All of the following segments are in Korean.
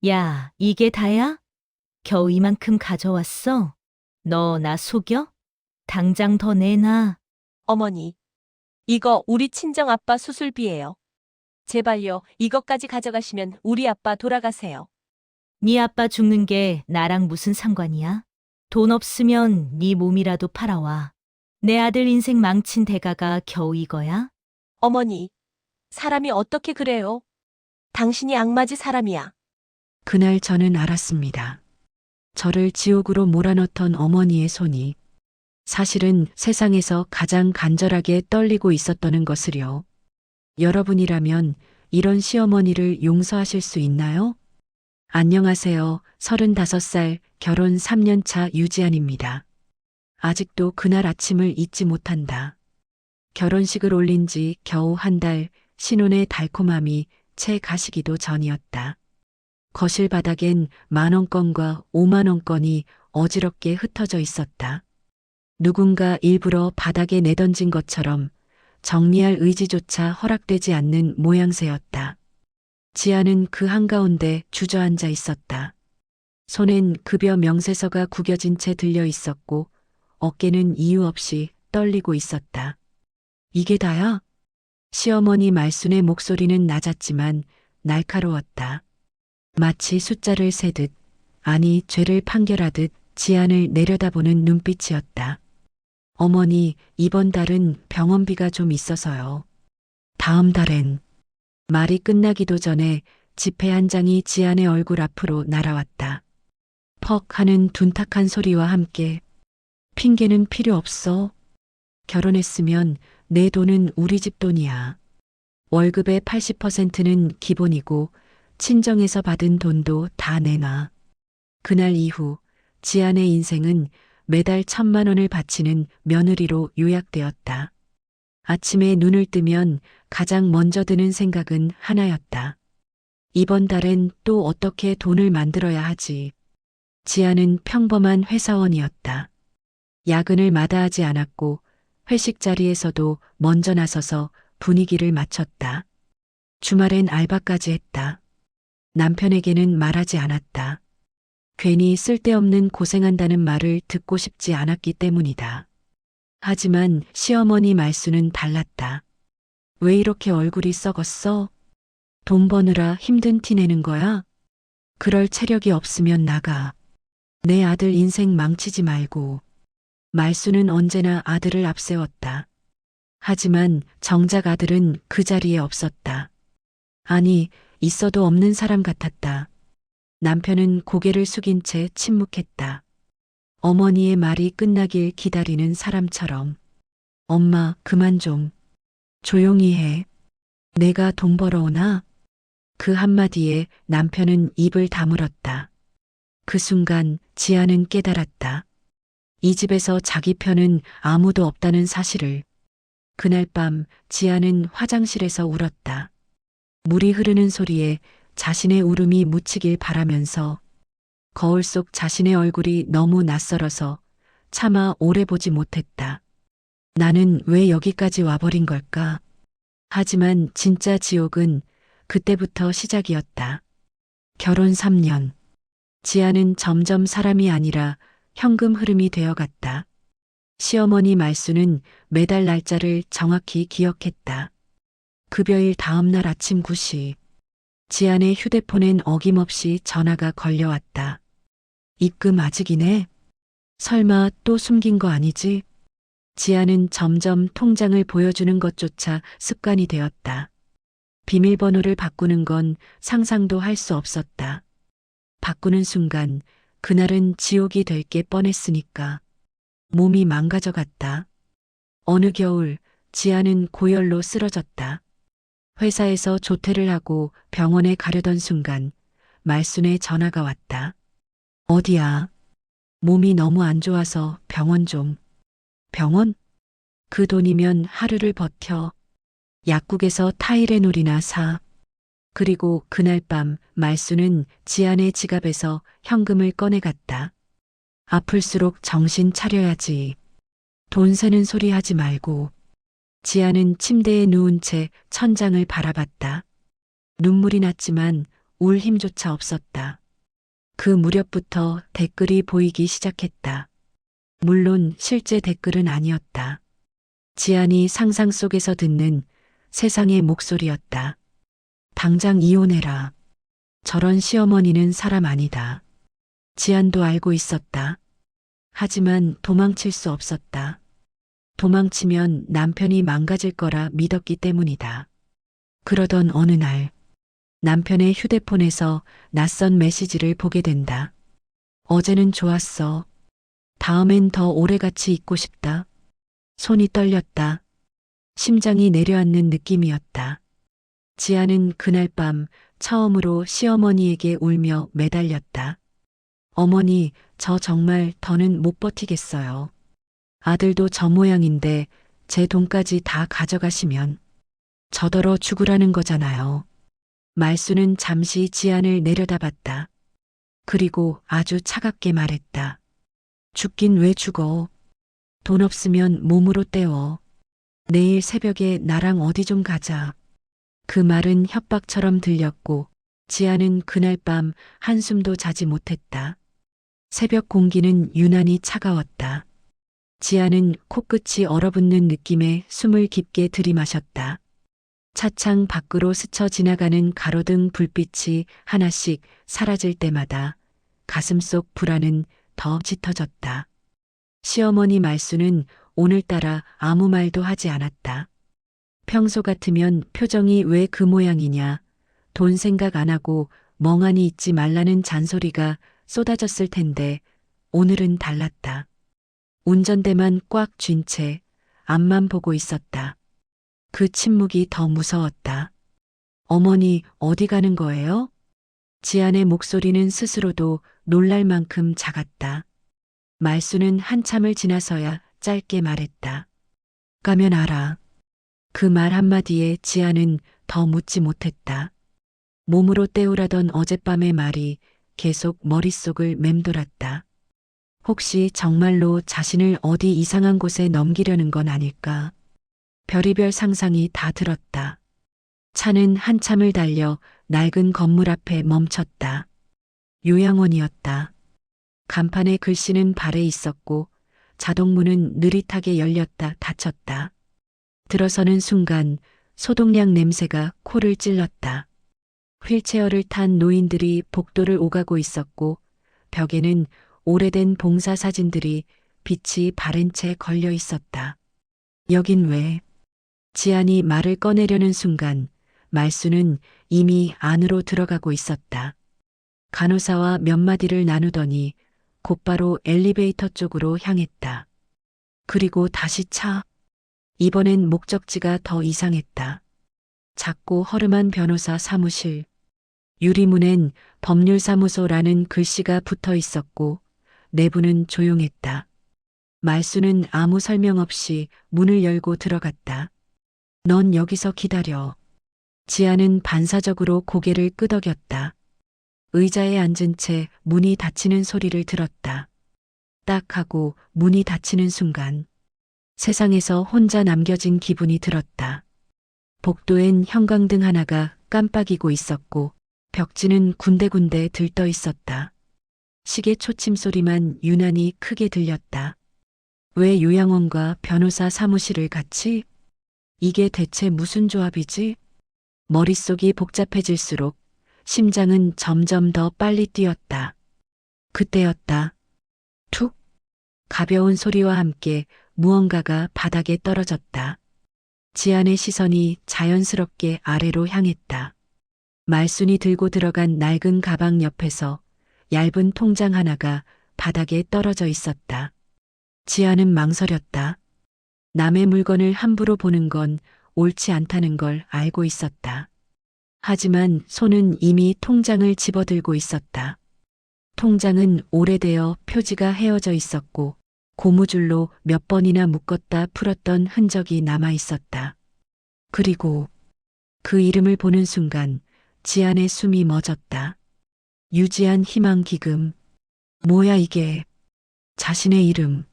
야, 이게 다야? 겨우 이만큼 가져왔어? 너 나 속여? 당장 더 내놔. 어머니, 이거 우리 친정아빠 수술비예요. 제발요, 이것까지 가져가시면 우리 아빠 돌아가세요. 네 아빠 죽는 게 나랑 무슨 상관이야? 돈 없으면 네 몸이라도 팔아와. 내 아들 인생 망친 대가가 겨우 이거야? 어머니, 사람이 어떻게 그래요? 당신이 악마지 사람이야. 그날 저는 알았습니다. 저를 지옥으로 몰아넣던 어머니의 손이 사실은 세상에서 가장 간절하게 떨리고 있었다는 것을요. 여러분이라면 이런 시어머니를 용서하실 수 있나요? 안녕하세요. 35살 결혼 3년 차 유지안입니다. 아직도 그날 아침을 잊지 못한다. 결혼식을 올린 지 겨우 한 달, 신혼의 달콤함이 채 가시기도 전이었다. 거실 바닥엔 10,000원권과 50,000원권이 어지럽게 흩어져 있었다. 누군가 일부러 바닥에 내던진 것처럼 정리할 의지조차 허락되지 않는 모양새였다. 지아는 그 한가운데 주저앉아 있었다. 손엔 급여 명세서가 구겨진 채 들려 있었고 어깨는 이유 없이 떨리고 있었다. 이게 다야? 시어머니 말순의 목소리는 낮았지만 날카로웠다. 마치 숫자를 세듯, 아니 죄를 판결하듯 지안을 내려다보는 눈빛이었다. 어머니, 이번 달은 병원비가 좀 있어서요. 다음 달엔. 말이 끝나기도 전에 지폐 한 장이 지안의 얼굴 앞으로 날아왔다. 퍽 하는 둔탁한 소리와 함께 핑계는 필요 없어. 결혼했으면 내 돈은 우리 집 돈이야. 월급의 80%는 기본이고 친정에서 받은 돈도 다 내놔. 그날 이후 지안의 인생은 매달 1,000만 원을 바치는 며느리로 요약되었다. 아침에 눈을 뜨면 가장 먼저 드는 생각은 하나였다. 이번 달엔 또 어떻게 돈을 만들어야 하지. 지아는 평범한 회사원이었다. 야근을 마다하지 않았고 회식 자리에서도 먼저 나서서 분위기를 맞췄다. 주말엔 알바까지 했다. 남편에게는 말하지 않았다. 괜히 쓸데없는 고생한다는 말을 듣고 싶지 않았기 때문이다. 하지만 시어머니 말수는 달랐다. 왜 이렇게 얼굴이 썩었어? 돈 버느라 힘든 티 내는 거야? 그럴 체력이 없으면 나가. 내 아들 인생 망치지 말고. 말수는 언제나 아들을 앞세웠다. 하지만 정작 아들은 그 자리에 없었다. 아니, 있어도 없는 사람 같았다. 남편은 고개를 숙인 채 침묵했다. 어머니의 말이 끝나길 기다리는 사람처럼. 엄마, 그만 좀. 조용히 해. 내가 돈 벌어오나? 그 한마디에 남편은 입을 다물었다. 그 순간 지아는 깨달았다. 이 집에서 자기 편은 아무도 없다는 사실을. 그날 밤 지아는 화장실에서 울었다. 물이 흐르는 소리에 자신의 울음이 묻히길 바라면서 거울 속 자신의 얼굴이 너무 낯설어서 차마 오래 보지 못했다. 나는 왜 여기까지 와버린 걸까? 하지만 진짜 지옥은 그때부터 시작이었다. 결혼 3년. 지아는 점점 사람이 아니라 현금 흐름이 되어갔다. 시어머니 말수는 매달 날짜를 정확히 기억했다. 급여일 다음 날 아침 9시. 지안의 휴대폰엔 어김없이 전화가 걸려왔다. 입금 아직이네? 설마 또 숨긴 거 아니지? 지안은 점점 통장을 보여주는 것조차 습관이 되었다. 비밀번호를 바꾸는 건 상상도 할 수 없었다. 바꾸는 순간 그날은 지옥이 될 게 뻔했으니까. 몸이 망가져갔다. 어느 겨울 지아는 고열로 쓰러졌다. 회사에서 조퇴를 하고 병원에 가려던 순간 말순의 전화가 왔다. 어디야? 몸이 너무 안 좋아서 병원 좀. 병원? 그 돈이면 하루를 버텨. 약국에서 타이레놀이나 사. 그리고 그날 밤 말순은 지안의 지갑에서 현금을 꺼내갔다. 아플수록 정신 차려야지. 돈 세는 소리 하지 말고. 지아는 침대에 누운 채 천장을 바라봤다. 눈물이 났지만 울 힘조차 없었다. 그 무렵부터 댓글이 보이기 시작했다. 물론 실제 댓글은 아니었다. 지안이 상상 속에서 듣는 세상의 목소리였다. 당장 이혼해라. 저런 시어머니는 사람 아니다. 지안도 알고 있었다. 하지만 도망칠 수 없었다. 도망치면 남편이 망가질 거라 믿었기 때문이다. 그러던 어느 날 남편의 휴대폰에서 낯선 메시지를 보게 된다. 어제는 좋았어. 다음엔 더 오래같이 있고 싶다. 손이 떨렸다. 심장이 내려앉는 느낌이었다. 지아는 그날 밤 처음으로 시어머니에게 울며 매달렸다. 어머니, 저 정말 더는 못 버티겠어요. 아들도 저 모양인데 제 돈까지 다 가져가시면 저더러 죽으라는 거잖아요. 말수는 잠시 지안을 내려다봤다. 그리고 아주 차갑게 말했다. 죽긴 왜 죽어. 돈 없으면 몸으로 때워. 내일 새벽에 나랑 어디 좀 가자. 그 말은 협박처럼 들렸고 지아는 그날 밤 한숨도 자지 못했다. 새벽 공기는 유난히 차가웠다. 지아는 코끝이 얼어붙는 느낌에 숨을 깊게 들이마셨다. 차창 밖으로 스쳐 지나가는 가로등 불빛이 하나씩 사라질 때마다 가슴속 불안은 더 짙어졌다. 시어머니 말수는 오늘따라 아무 말도 하지 않았다. 평소 같으면 표정이 왜 그 모양이냐, 돈 생각 안 하고 멍하니 있지 말라는 잔소리가 쏟아졌을 텐데 오늘은 달랐다. 운전대만 꽉 쥔 채 앞만 보고 있었다. 그 침묵이 더 무서웠다. 어머니, 어디 가는 거예요? 지안의 목소리는 스스로도 놀랄 만큼 작았다. 말수는 한참을 지나서야 짧게 말했다. 가면 알아. 그 말 한마디에 지안은 더 묻지 못했다. 몸으로 때우라던 어젯밤의 말이 계속 머릿속을 맴돌았다. 혹시 정말로 자신을 어디 이상한 곳에 넘기려는 건 아닐까? 별의별 상상이 다 들었다. 차는 한참을 달려 낡은 건물 앞에 멈췄다. 요양원이었다. 간판에 글씨는 발에 있었고 자동문은 느릿하게 열렸다 닫혔다. 들어서는 순간 소독약 냄새가 코를 찔렀다. 휠체어를 탄 노인들이 복도를 오가고 있었고 벽에는 오래된 봉사 사진들이 빛이 바랜 채 걸려 있었다. 여긴 왜? 지안이 말을 꺼내려는 순간 말수는 이미 안으로 들어가고 있었다. 간호사와 몇 마디를 나누더니 곧바로 엘리베이터 쪽으로 향했다. 그리고 다시 차. 이번엔 목적지가 더 이상했다. 작고 허름한 변호사 사무실. 유리문엔 법률사무소라는 글씨가 붙어 있었고 내부는 조용했다. 말수는 아무 설명 없이 문을 열고 들어갔다. 넌 여기서 기다려. 지아는 반사적으로 고개를 끄덕였다. 의자에 앉은 채 문이 닫히는 소리를 들었다. 딱 하고 문이 닫히는 순간 세상에서 혼자 남겨진 기분이 들었다. 복도엔 형광등 하나가 깜빡이고 있었고 벽지는 군데군데 들떠 있었다. 시계 초침 소리만 유난히 크게 들렸다. 왜 요양원과 변호사 사무실을 같이? 이게 대체 무슨 조합이지? 머릿속이 복잡해질수록 심장은 점점 더 빨리 뛰었다. 그때였다. 툭! 가벼운 소리와 함께 무언가가 바닥에 떨어졌다. 지안의 시선이 자연스럽게 아래로 향했다. 말순이 들고 들어간 낡은 가방 옆에서 얇은 통장 하나가 바닥에 떨어져 있었다. 지안은 망설였다. 남의 물건을 함부로 보는 건 옳지 않다는 걸 알고 있었다. 하지만 손은 이미 통장을 집어들고 있었다. 통장은 오래되어 표지가 헤어져 있었고 고무줄로 몇 번이나 묶었다 풀었던 흔적이 남아 있었다. 그리고 그 이름을 보는 순간 지안의 숨이 멎었다. 유지한 희망 기금. 뭐야 이게? 자신의 이름.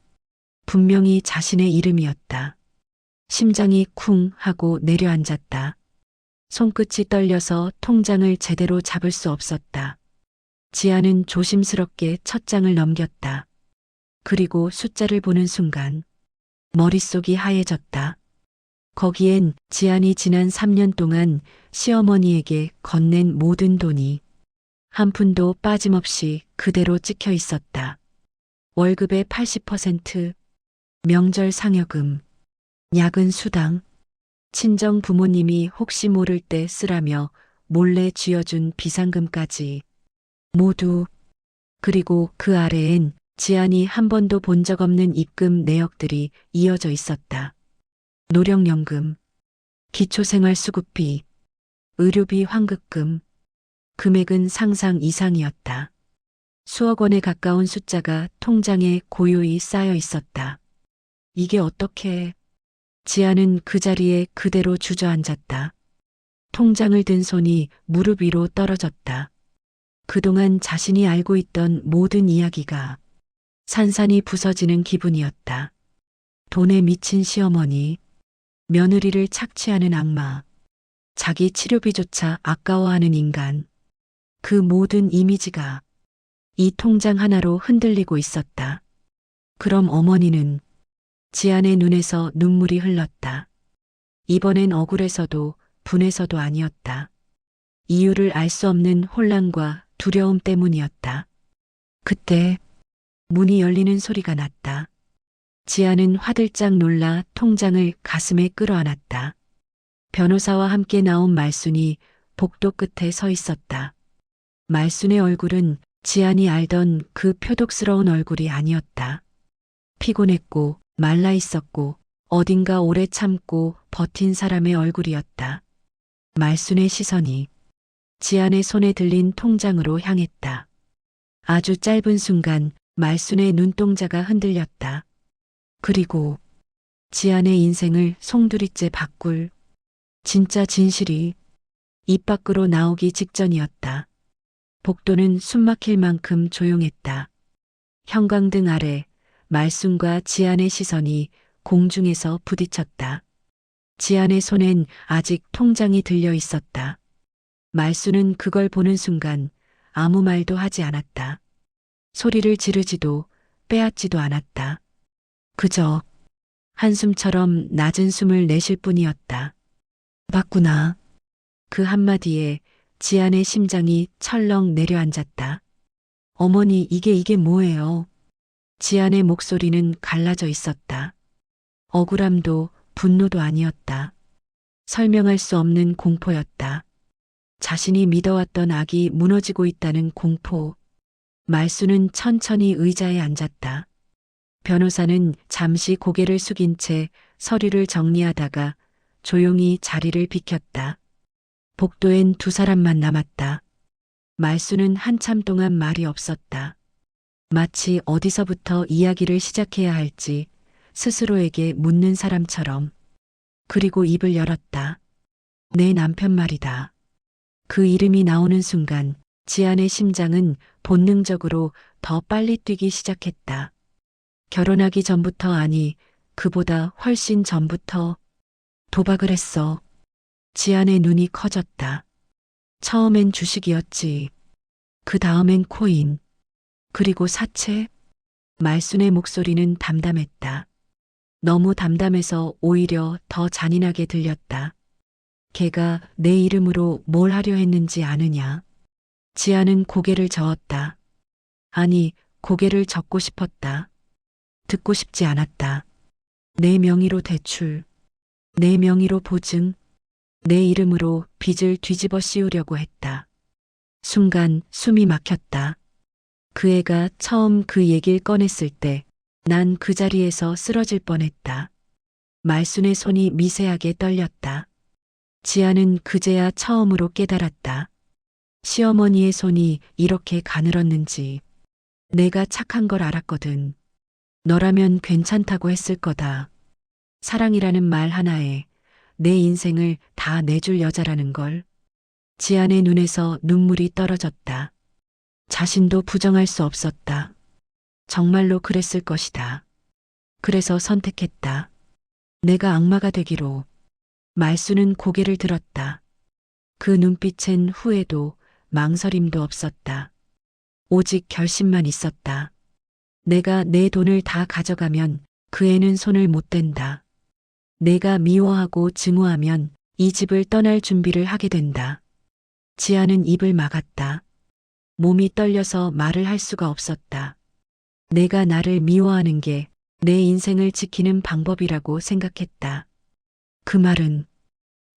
분명히 자신의 이름이었다. 심장이 쿵 하고 내려앉았다. 손끝이 떨려서 통장을 제대로 잡을 수 없었다. 지아는 조심스럽게 첫 장을 넘겼다. 그리고 숫자를 보는 순간 머릿속이 하얘졌다. 거기엔 지안이 지난 3년 동안 시어머니에게 건넨 모든 돈이 한 푼도 빠짐없이 그대로 찍혀 있었다. 월급의 80%, 명절 상여금, 야근 수당, 친정 부모님이 혹시 모를 때 쓰라며 몰래 쥐어준 비상금까지 모두. 그리고 그 아래엔 지안이 한 번도 본 적 없는 입금 내역들이 이어져 있었다. 노령연금, 기초생활수급비, 의료비 환급금. 금액은 상상 이상이었다. 수억 원에 가까운 숫자가 통장에 고요히 쌓여 있었다. 이게 어떻게... 지아는 그 자리에 그대로 주저앉았다. 통장을 든 손이 무릎 위로 떨어졌다. 그동안 자신이 알고 있던 모든 이야기가 산산이 부서지는 기분이었다. 돈에 미친 시어머니, 며느리를 착취하는 악마, 자기 치료비조차 아까워하는 인간. 그 모든 이미지가 이 통장 하나로 흔들리고 있었다. 그럼 어머니는... 지안의 눈에서 눈물이 흘렀다. 이번엔 억울해서도 분해서도 아니었다. 이유를 알 수 없는 혼란과 두려움 때문이었다. 그때 문이 열리는 소리가 났다. 지안은 화들짝 놀라 통장을 가슴에 끌어안았다. 변호사와 함께 나온 말순이 복도 끝에 서 있었다. 말순의 얼굴은 지안이 알던 그 표독스러운 얼굴이 아니었다. 피곤했고 말라 있었고 어딘가 오래 참고 버틴 사람의 얼굴이었다. 말순의 시선이 지안의 손에 들린 통장으로 향했다. 아주 짧은 순간 말순의 눈동자가 흔들렸다. 그리고 지안의 인생을 송두리째 바꿀 진짜 진실이 입 밖으로 나오기 직전이었다. 복도는 숨막힐 만큼 조용했다. 형광등 아래 말순과 지안의 시선이 공중에서 부딪혔다. 지안의 손엔 아직 통장이 들려 있었다. 말순은 그걸 보는 순간 아무 말도 하지 않았다. 소리를 지르지도 빼앗지도 않았다. 그저 한숨처럼 낮은 숨을 내쉴 뿐이었다. 맞구나. 그 한마디에 지안의 심장이 철렁 내려앉았다. 어머니, 이게 뭐예요? 지안의 목소리는 갈라져 있었다. 억울함도 분노도 아니었다. 설명할 수 없는 공포였다. 자신이 믿어왔던 악이 무너지고 있다는 공포. 말순은 천천히 의자에 앉았다. 변호사는 잠시 고개를 숙인 채 서류를 정리하다가 조용히 자리를 비켰다. 복도엔 두 사람만 남았다. 말순은 한참 동안 말이 없었다. 마치 어디서부터 이야기를 시작해야 할지 스스로에게 묻는 사람처럼. 그리고 입을 열었다. 내 남편 말이다. 그 이름이 나오는 순간 지안의 심장은 본능적으로 더 빨리 뛰기 시작했다. 결혼하기 전부터, 아니, 그보다 훨씬 전부터 도박을 했어. 지안의 눈이 커졌다. 처음엔 주식이었지. 그 다음엔 코인. 그리고 사채? 말순의 목소리는 담담했다. 너무 담담해서 오히려 더 잔인하게 들렸다. 걔가 내 이름으로 뭘 하려 했는지 아느냐? 지아는 고개를 저었다. 아니, 고개를 젓고 싶었다. 듣고 싶지 않았다. 내 명의로 대출, 내 명의로 보증, 내 이름으로 빚을 뒤집어 씌우려고 했다. 순간 숨이 막혔다. 그 애가 처음 그 얘기를 꺼냈을 때 난 그 자리에서 쓰러질 뻔했다. 말순의 손이 미세하게 떨렸다. 지아는 그제야 처음으로 깨달았다. 시어머니의 손이 이렇게 가늘었는지. 내가 착한 걸 알았거든. 너라면 괜찮다고 했을 거다. 사랑이라는 말 하나에 내 인생을 다 내줄 여자라는 걸. 지안의 눈에서 눈물이 떨어졌다. 자신도 부정할 수 없었다. 정말로 그랬을 것이다. 그래서 선택했다. 내가 악마가 되기로. 말순은 고개를 들었다. 그 눈빛엔 후회도 망설임도 없었다. 오직 결심만 있었다. 내가 내 돈을 다 가져가면 그 애는 손을 못 댄다. 내가 미워하고 증오하면 이 집을 떠날 준비를 하게 된다. 지아는 입을 막았다. 몸이 떨려서 말을 할 수가 없었다. 내가 나를 미워하는 게 내 인생을 지키는 방법이라고 생각했다. 그 말은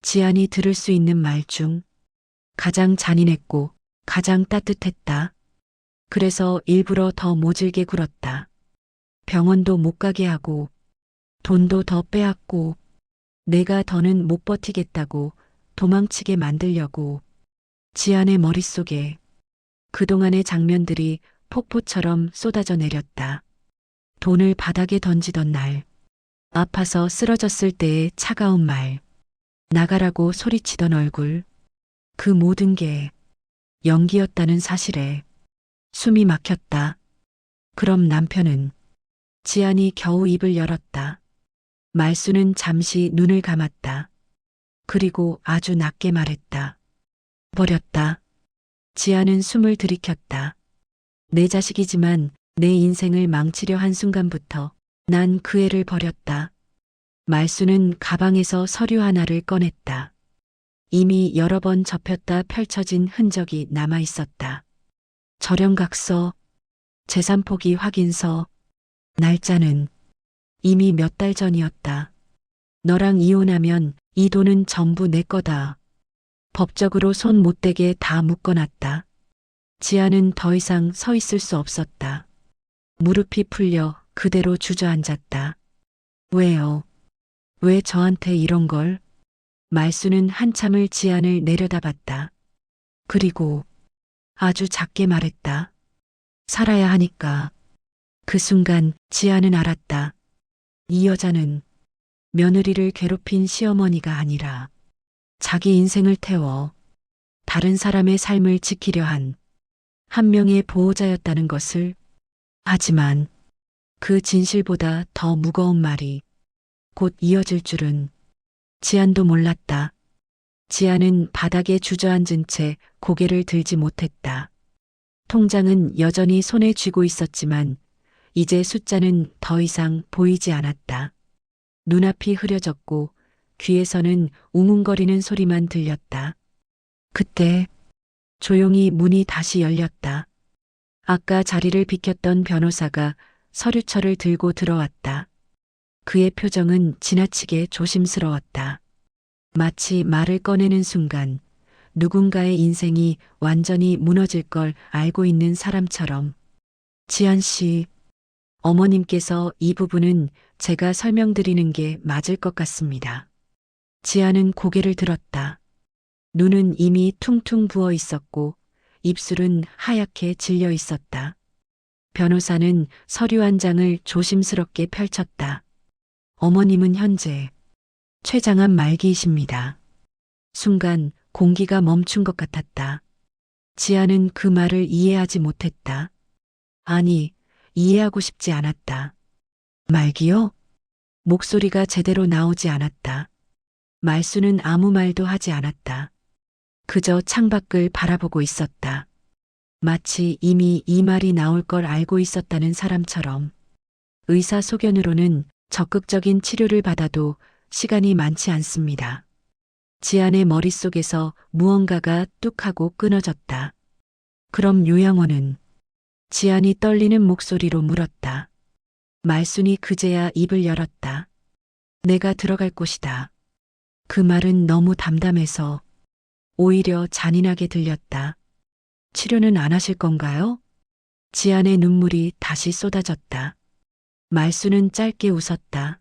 지안이 들을 수 있는 말 중 가장 잔인했고 가장 따뜻했다. 그래서 일부러 더 모질게 굴었다. 병원도 못 가게 하고 돈도 더 빼앗고 내가 더는 못 버티겠다고 도망치게 만들려고. 지안의 머릿속에 그동안의 장면들이 폭포처럼 쏟아져 내렸다. 돈을 바닥에 던지던 날, 아파서 쓰러졌을 때의 차가운 말, 나가라고 소리치던 얼굴, 그 모든 게 연기였다는 사실에 숨이 막혔다. 그럼 남편은? 지안이 겨우 입을 열었다. 말수는 잠시 눈을 감았다. 그리고 아주 낮게 말했다. 버렸다. 지안은 숨을 들이켰다. 내 자식이지만 내 인생을 망치려 한 순간부터 난 그 애를 버렸다. 말수는 가방에서 서류 하나를 꺼냈다. 이미 여러 번 접혔다 펼쳐진 흔적이 남아 있었다. 절연각서, 재산 포기 확인서, 날짜는 이미 몇 달 전이었다. 너랑 이혼하면 이 돈은 전부 내 거다. 법적으로 손 못 대게 다 묶어놨다. 지아는 더 이상 서 있을 수 없었다. 무릎이 풀려 그대로 주저앉았다. 왜요? 왜 저한테 이런 걸? 말수는 한참을 지안을 내려다봤다. 그리고 아주 작게 말했다. 살아야 하니까. 그 순간 지안은 알았다. 이 여자는 며느리를 괴롭힌 시어머니가 아니라 자기 인생을 태워 다른 사람의 삶을 지키려 한 명의 보호자였다는 것을. 하지만 그 진실보다 더 무거운 말이 곧 이어질 줄은 지안도 몰랐다. 지안은 바닥에 주저앉은 채 고개를 들지 못했다. 통장은 여전히 손에 쥐고 있었지만 이제 숫자는 더 이상 보이지 않았다. 눈앞이 흐려졌고 귀에서는 웅웅거리는 소리만 들렸다. 그때 조용히 문이 다시 열렸다. 아까 자리를 비켰던 변호사가 서류철을 들고 들어왔다. 그의 표정은 지나치게 조심스러웠다. 마치 말을 꺼내는 순간 누군가의 인생이 완전히 무너질 걸 알고 있는 사람처럼. 지안 씨, 어머님께서 이 부분은 제가 설명드리는 게 맞을 것 같습니다. 지안은 고개를 들었다. 눈은 이미 퉁퉁 부어 있었고 입술은 하얗게 질려 있었다. 변호사는 서류 한 장을 조심스럽게 펼쳤다. 어머님은 현재 췌장암 말기이십니다. 순간 공기가 멈춘 것 같았다. 지아는 그 말을 이해하지 못했다. 아니, 이해하고 싶지 않았다. 말기요? 목소리가 제대로 나오지 않았다. 말수는 아무 말도 하지 않았다. 그저 창밖을 바라보고 있었다. 마치 이미 이 말이 나올 걸 알고 있었다는 사람처럼. 의사 소견으로는 적극적인 치료를 받아도 시간이 많지 않습니다. 지안의 머릿속에서 무언가가 뚝 하고 끊어졌다. 그럼 요양원은? 지안이 떨리는 목소리로 물었다. 말순이 그제야 입을 열었다. 내가 들어갈 곳이다. 그 말은 너무 담담해서 오히려 잔인하게 들렸다. 치료는 안 하실 건가요? 지안의 눈물이 다시 쏟아졌다. 말수는 짧게 웃었다.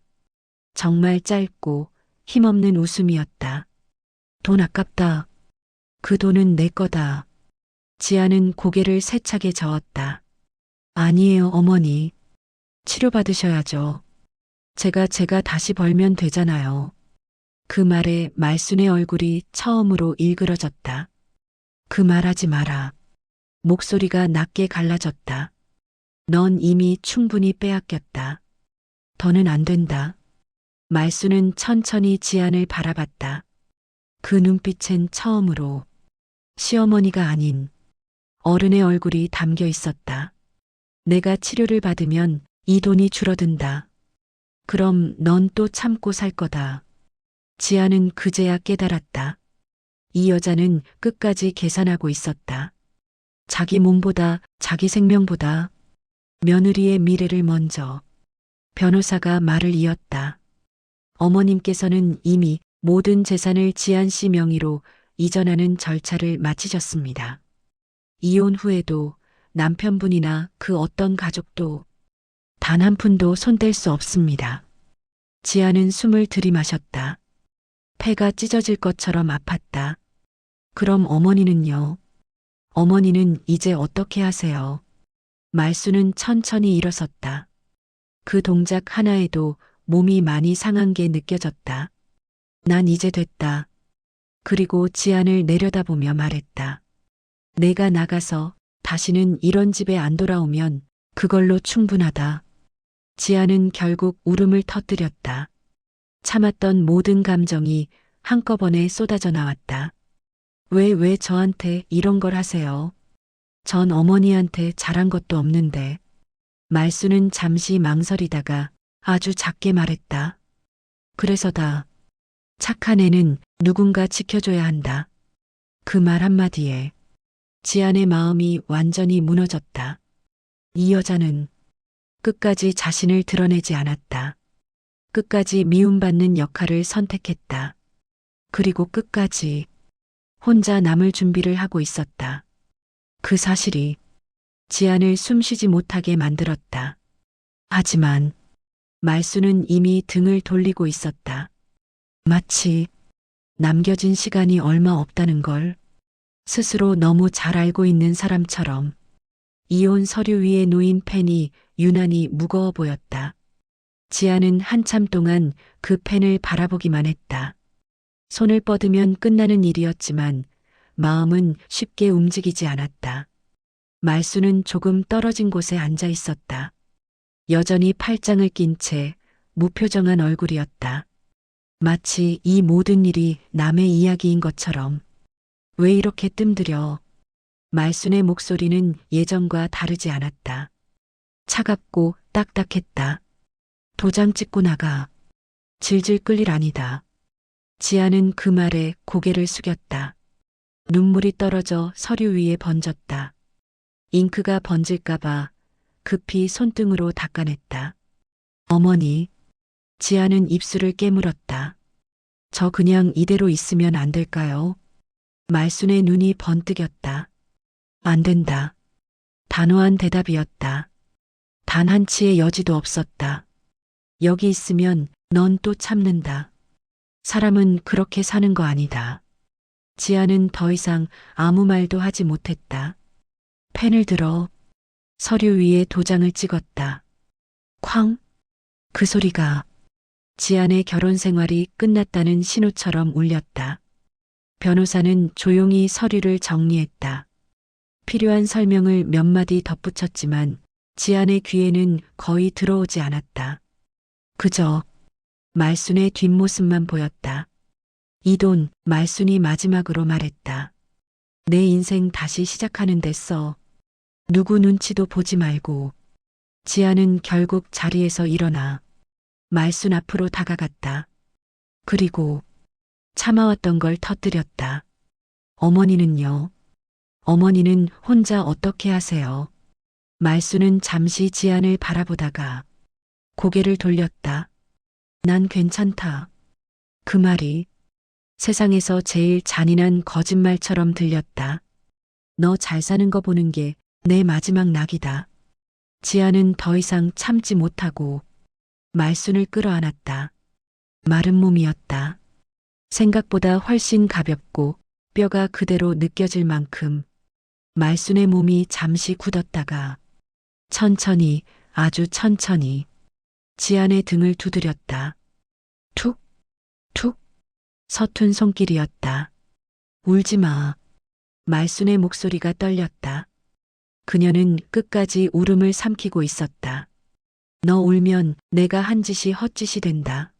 정말 짧고 힘없는 웃음이었다. 돈 아깝다. 그 돈은 내 거다. 지안은 고개를 세차게 저었다. 아니에요, 어머니. 치료받으셔야죠. 제가 다시 벌면 되잖아요. 그 말에 말순의 얼굴이 처음으로 일그러졌다. 그 말하지 마라. 목소리가 낮게 갈라졌다. 넌 이미 충분히 빼앗겼다. 더는 안 된다. 말순은 천천히 지안을 바라봤다. 그 눈빛엔 처음으로 시어머니가 아닌 어른의 얼굴이 담겨 있었다. 내가 치료를 받으면 이 돈이 줄어든다. 그럼 넌 또 참고 살 거다. 지아는 그제야 깨달았다. 이 여자는 끝까지 계산하고 있었다. 자기 몸보다 자기 생명보다 며느리의 미래를 먼저. 변호사가 말을 이었다. 어머님께서는 이미 모든 재산을 지안 씨 명의로 이전하는 절차를 마치셨습니다. 이혼 후에도 남편분이나 그 어떤 가족도 단 한 푼도 손댈 수 없습니다. 지아는 숨을 들이마셨다. 폐가 찢어질 것처럼 아팠다. 그럼 어머니는요? 어머니는 이제 어떻게 하세요? 말수는 천천히 일어섰다. 그 동작 하나에도 몸이 많이 상한 게 느껴졌다. 난 이제 됐다. 그리고 지안을 내려다보며 말했다. 내가 나가서 다시는 이런 집에 안 돌아오면 그걸로 충분하다. 지안은 결국 울음을 터뜨렸다. 참았던 모든 감정이 한꺼번에 쏟아져 나왔다. 왜 저한테 이런 걸 하세요? 전 어머니한테 잘한 것도 없는데. 말수는 잠시 망설이다가 아주 작게 말했다. 그래서다. 착한 애는 누군가 지켜줘야 한다. 그 말 한마디에 지안의 마음이 완전히 무너졌다. 이 여자는 끝까지 자신을 드러내지 않았다. 끝까지 미움받는 역할을 선택했다. 그리고 끝까지 혼자 남을 준비를 하고 있었다. 그 사실이 지안을 숨쉬지 못하게 만들었다. 하지만 말수는 이미 등을 돌리고 있었다. 마치 남겨진 시간이 얼마 없다는 걸 스스로 너무 잘 알고 있는 사람처럼. 이혼 서류 위에 놓인 펜이 유난히 무거워 보였다. 지아는 한참 동안 그 펜을 바라보기만 했다. 손을 뻗으면 끝나는 일이었지만 마음은 쉽게 움직이지 않았다. 말수는 조금 떨어진 곳에 앉아 있었다. 여전히 팔짱을 낀 채 무표정한 얼굴이었다. 마치 이 모든 일이 남의 이야기인 것처럼. 왜 이렇게 뜸들여? 말순의 목소리는 예전과 다르지 않았다. 차갑고 딱딱했다. 도장 찍고 나가. 질질 끌 일 아니다. 지아는 그 말에 고개를 숙였다. 눈물이 떨어져 서류 위에 번졌다. 잉크가 번질까봐 급히 손등으로 닦아냈다. 어머니. 지아는 입술을 깨물었다. 저 그냥 이대로 있으면 안 될까요? 말순의 눈이 번뜩였다. 안 된다. 단호한 대답이었다. 단 한치의 여지도 없었다. 여기 있으면 넌 또 참는다. 사람은 그렇게 사는 거 아니다. 지아는 더 이상 아무 말도 하지 못했다. 펜을 들어 서류 위에 도장을 찍었다. 쾅! 그 소리가 지안의 결혼 생활이 끝났다는 신호처럼 울렸다. 변호사는 조용히 서류를 정리했다. 필요한 설명을 몇 마디 덧붙였지만 지안의 귀에는 거의 들어오지 않았다. 그저 말순의 뒷모습만 보였다. 이 돈, 말순이 마지막으로 말했다. 내 인생 다시 시작하는 데 써. 누구 눈치도 보지 말고. 지아는 결국 자리에서 일어나 말순 앞으로 다가갔다. 그리고 참아왔던 걸 터뜨렸다. 어머니는요? 어머니는 혼자 어떻게 하세요? 말순은 잠시 지안을 바라보다가 고개를 돌렸다. 난 괜찮다. 그 말이 세상에서 제일 잔인한 거짓말처럼 들렸다. 너 잘 사는 거 보는 게 내 마지막 낙이다. 지아는 더 이상 참지 못하고 말순을 끌어안았다. 마른 몸이었다. 생각보다 훨씬 가볍고 뼈가 그대로 느껴질 만큼. 말순의 몸이 잠시 굳었다가 천천히, 아주 천천히 지안의 등을 두드렸다. 툭, 툭. 서툰 손길이었다. 울지 마. 말순의 목소리가 떨렸다. 그녀는 끝까지 울음을 삼키고 있었다. 너 울면 내가 한 짓이 헛짓이 된다.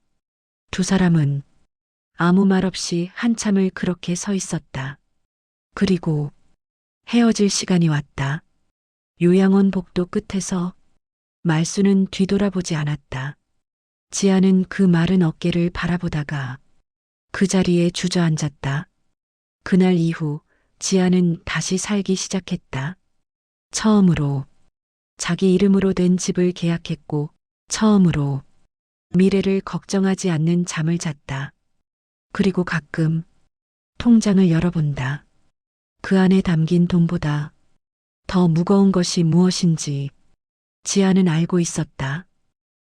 두 사람은 아무 말 없이 한참을 그렇게 서 있었다. 그리고 헤어질 시간이 왔다. 요양원 복도 끝에서 말수는 뒤돌아보지 않았다. 지아는 그 마른 어깨를 바라보다가 그 자리에 주저앉았다. 그날 이후 지아는 다시 살기 시작했다. 처음으로 자기 이름으로 된 집을 계약했고 처음으로 미래를 걱정하지 않는 잠을 잤다. 그리고 가끔 통장을 열어본다. 그 안에 담긴 돈보다 더 무거운 것이 무엇인지 지아는 알고 있었다.